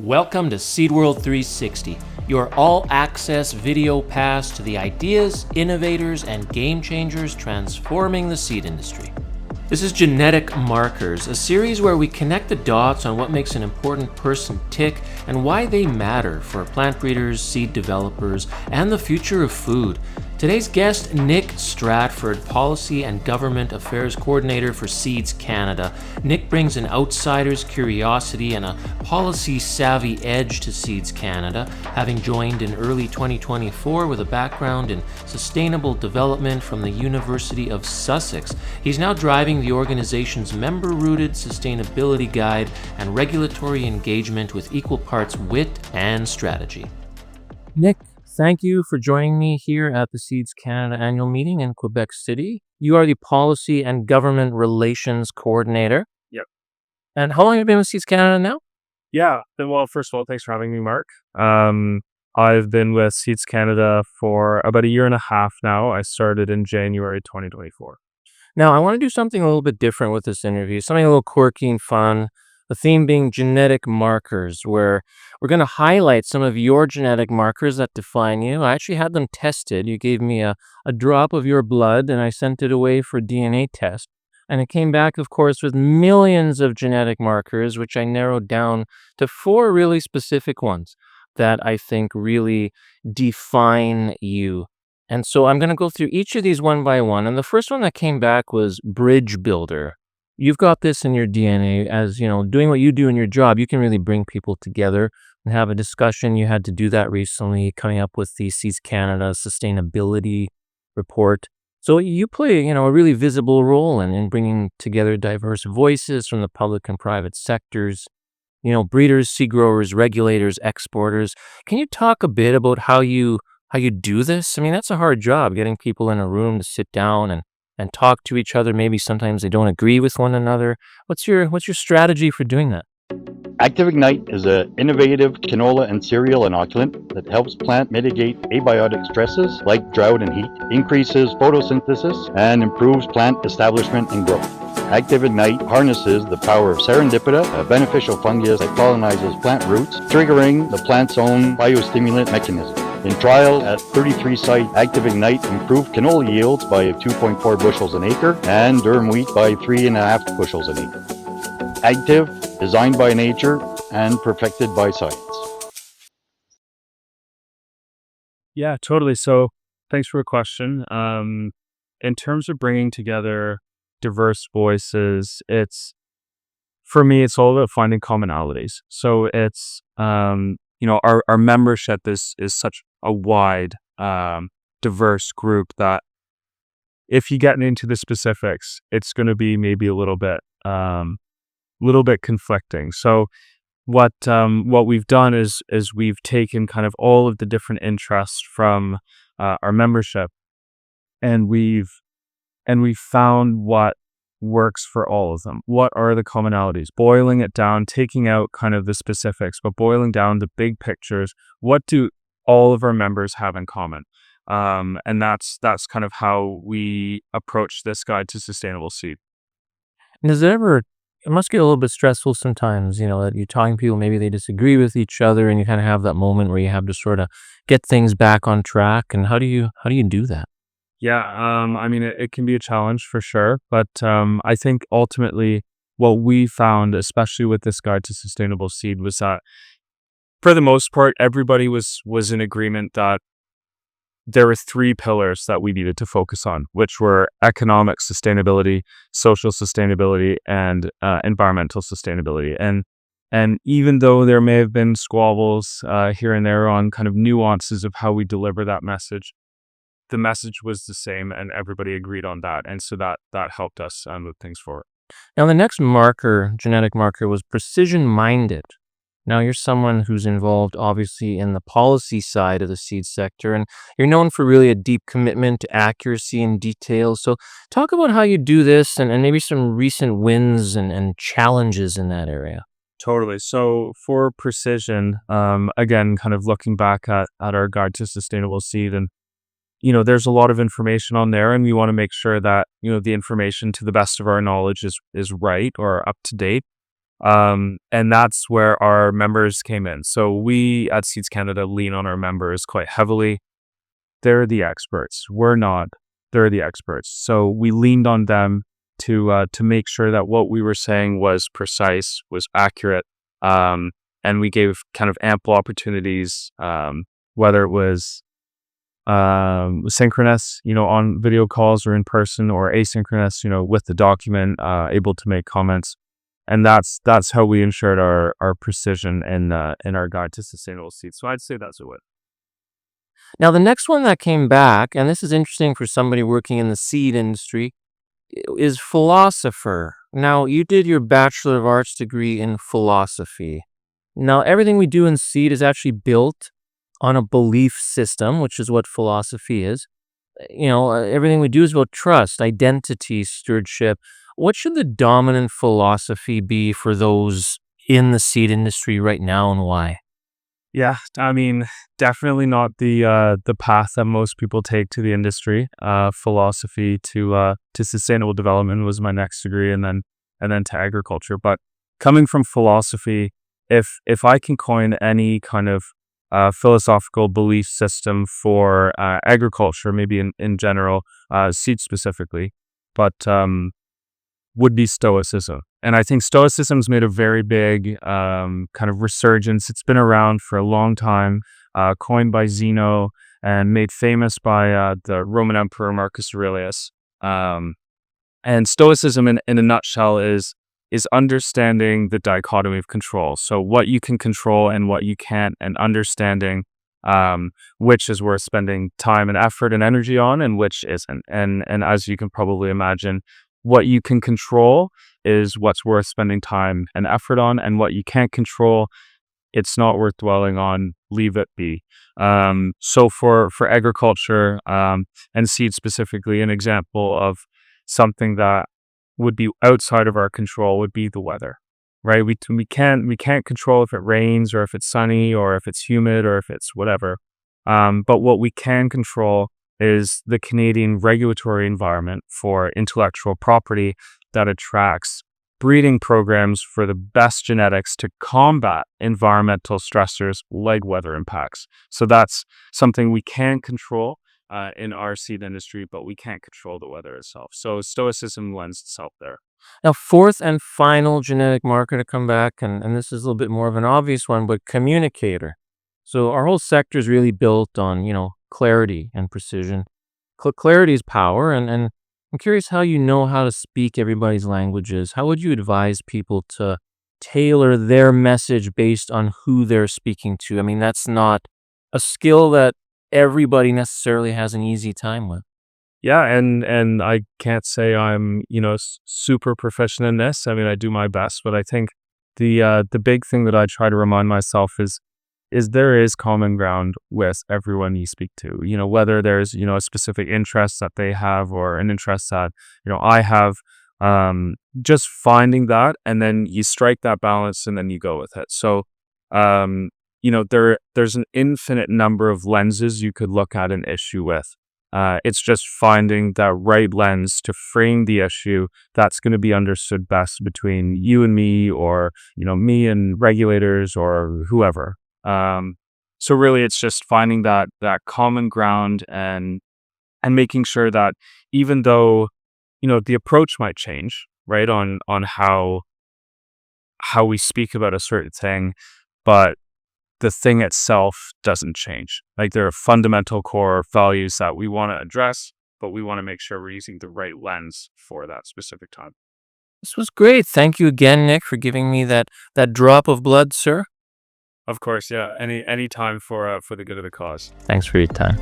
Welcome to Seed World 360, your all-access video pass to the ideas, innovators, and game changers transforming the seed industry. This is Genetic Markers, a series where we connect the dots on what makes an important person tick and why they matter for plant breeders, seed developers, and the future of food. Today's guest, Nick Stratford, Policy and Government Affairs Coordinator for Seeds Canada. Nick brings an outsider's curiosity and a policy-savvy edge to Seeds Canada, having joined in early 2024 with a background in sustainable development from the University of Sussex. He's now driving the organization's member-rooted sustainability guide and regulatory engagement with equal parts wit and strategy. Nick, thank you for joining me here at the Seeds Canada annual meeting in Quebec City. You are the Policy and Government Relations Coordinator. Yep. And how long have you been with Seeds Canada now? Yeah. Well, first of all, thanks for having me, Mark. I've been with Seeds Canada for about a year and a half now. I started in January 2024. Now, I want to do something a little bit different with this interview, something a little quirky and fun. The theme being genetic markers, where we're going to highlight some of your genetic markers that define you. I actually had them tested. You gave me a drop of your blood, and I sent it away for DNA test. And it came back, of course, with millions of genetic markers, which I narrowed down to 4 really specific ones that I think really define you. And so I'm going to go through each of these one by one. And the first one that came back was bridge builder. You've got this in your DNA as, doing what you do in your job. You can really bring people together and have a discussion. You had to do that recently, coming up with the Seeds Canada sustainability report. So you play, a really visible role in bringing together diverse voices from the public and private sectors, breeders, seed growers, regulators, exporters. Can you talk a bit about how you do this? I mean, that's a hard job, getting people in a room to sit down and talk to each other. Maybe sometimes they don't agree with one another. What's your strategy for doing that? Active Ignite is an innovative canola and cereal inoculant that helps plant mitigate abiotic stresses like drought and heat, increases photosynthesis, and improves plant establishment and growth. Active Ignite harnesses the power of serendipita, a beneficial fungus that colonizes plant roots, triggering the plant's own biostimulant mechanism. In trial at 33 sites, Active Ignite improved canola yields by 2.4 bushels an acre and durum wheat by 3.5 bushels an acre. Active, designed by nature and perfected by science. Yeah, totally. So thanks for the question. In terms of bringing together diverse voices, for me, it's all about finding commonalities. So it's, our membership is such a wide, diverse group that if you get into the specifics, it's going to be maybe a little bit conflicting. So what we've done is we've taken kind of all of the different interests from our membership, and we've found what works for all of them. What are the commonalities? Boiling it down, taking out kind of the specifics, but boiling down the big pictures. What do all of our members have in common? And that's kind of how we approach this guide to sustainable seed. And it must get a little bit stressful sometimes, that you're talking to people, maybe they disagree with each other, and you kind of have that moment where you have to sort of get things back on track. And how do you do that? Yeah, I mean, it can be a challenge for sure, but I think ultimately what we found, especially with this guide to sustainable seed, was that for the most part, everybody was in agreement that there were 3 pillars that we needed to focus on, which were economic sustainability, social sustainability, and environmental sustainability. And even though there may have been squabbles here and there on kind of nuances of how we deliver that message, the message was the same, and everybody agreed on that. And so that helped us move things forward. Now, the next genetic marker, was precision-minded. Now, you're someone who's involved, obviously, in the policy side of the seed sector, and you're known for really a deep commitment to accuracy and detail. So talk about how you do this and maybe some recent wins and challenges in that area. Totally. So for precision, again, kind of looking back at our guide to sustainable seed, and there's a lot of information on there, and we want to make sure that, the information to the best of our knowledge is right or up to date. And that's where our members came in. So we at Seeds Canada lean on our members quite heavily. They're the experts. We're not. They're the experts. So we leaned on them to make sure that what we were saying was precise, was accurate, and we gave kind of ample opportunities, whether it was synchronous, on video calls or in person, or asynchronous, with the document, able to make comments. And that's how we ensured our precision in our guide to sustainable seeds. So I'd say that's a win. Now, the next one that came back, and this is interesting for somebody working in the seed industry, is philosopher. Now, you did your Bachelor of Arts degree in philosophy. Now, everything we do in seed is actually built on a belief system, which is what philosophy is. Everything we do is about trust, identity, stewardship. What should the dominant philosophy be for those in the seed industry right now, and why? Yeah, I mean, definitely not the path that most people take to the industry. Philosophy to sustainable development was my next degree, and then to agriculture. But coming from philosophy, if I can coin any kind of philosophical belief system for agriculture, maybe in general, seed specifically, but would be stoicism. And I think stoicism's made a very big kind of resurgence. It's been around for a long time, coined by Zeno and made famous by the Roman Emperor Marcus Aurelius. And stoicism in a nutshell is understanding the dichotomy of control. So what you can control and what you can't, and understanding which is worth spending time and effort and energy on and which isn't. And as you can probably imagine, what you can control is what's worth spending time and effort on, and what you can't control, it's not worth dwelling on. Leave it be. So for agriculture and seed specifically, an example of something that would be outside of our control would be the weather, right? We can't control if it rains or if it's sunny or if it's humid or if it's whatever. But what we can control is the Canadian regulatory environment for intellectual property that attracts breeding programs for the best genetics to combat environmental stressors like weather impacts. So that's something we can control in our seed industry, but we can't control the weather itself. So stoicism lends itself there. Now, fourth and final genetic marker to come back, and this is a little bit more of an obvious one, but communicator. So our whole sector is really built on, clarity and precision. Clarity is power, and I'm curious how you know how to speak everybody's languages. How would you advise people to tailor their message based on who they're speaking to? I mean, that's not a skill that everybody necessarily has an easy time with. Yeah, and I can't say I'm, super proficient in this. I mean, I do my best, but I think the big thing that I try to remind myself is there is common ground with everyone you speak to. Whether there's, a specific interest that they have or an interest that, I have, just finding that, and then you strike that balance and then you go with it. So, there's an infinite number of lenses you could look at an issue with. It's just finding that right lens to frame the issue that's going to be understood best between you and me, or, me and regulators or whoever. So really it's just finding that common ground, and making sure that even though, the approach might change, right, on how we speak about a certain thing, but the thing itself doesn't change. Like, there are fundamental core values that we want to address, but we want to make sure we're using the right lens for that specific time. This was great. Thank you again, Nick, for giving me that drop of blood, sir. Of course, yeah. Any time for the good of the cause. Thanks for your time.